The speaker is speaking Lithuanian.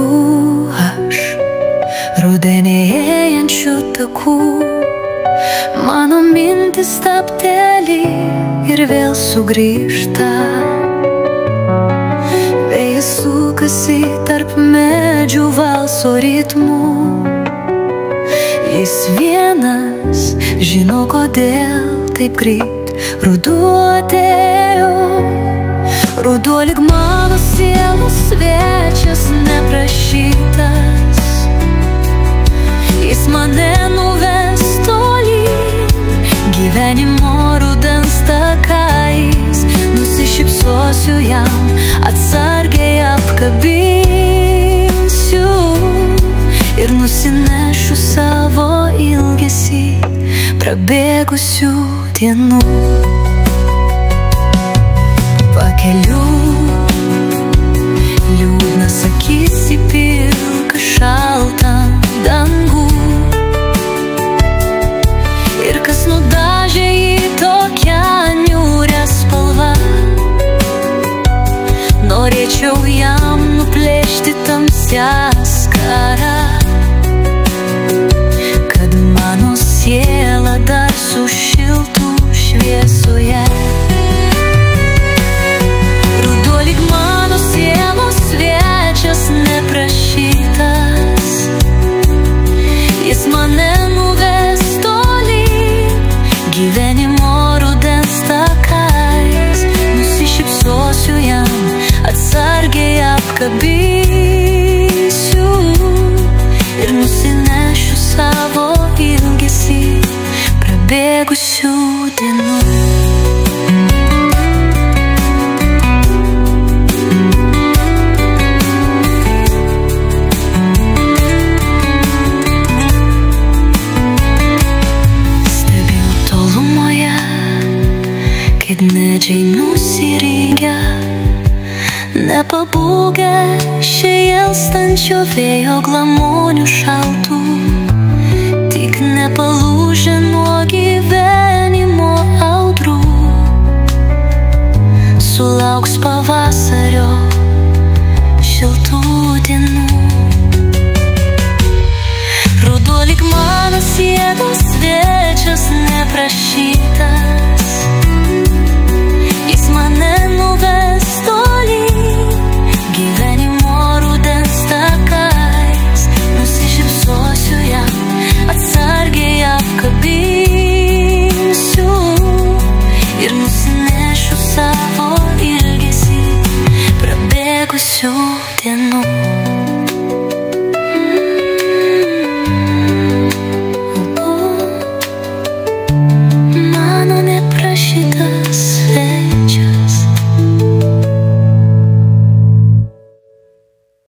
kelių aš rudenėjančių takų. Mano mintis stabteli ir vėl sugrįžta. Vėjas sukasi tarp medžių valso ritmų. Jis vienas žino, kodėl taip greit ruduo atėjo. Ruduo lyg mano sielos svečias neprašytas. Jis mane nuves tolyn gyvenimo rudens takais. Nusišypsosiu jam, atsargiai apkabinsiu ir nusinešiu savo ilgesį prabėgusių dienų. Pakeliu liūdnas akis į pilką šaltą dangų. Ir kas nudažė jį tokią niūrią spalvą. Norėčiau jam nuplėšti tamsią skarą, kad mano siela dar sušiltų šviesoje. Ruduo lyg mano sielos svečias neprašytas. Jis mane nuves tolyn gyvenimo rudens takais. Nusišypsosiu jam, atsargiai apkabinsiu ir nusinešiu savo ilgesį prabėgusių dienų. Medžiai nusirygę, nepabūgę šėlstančio vėjo glamonių šaltų, tik nepalūžę nuo gyvenimo audrų. Sulauks pavasario šiltų dienų. Ruduo lyg mano sielos svečias neprašytas.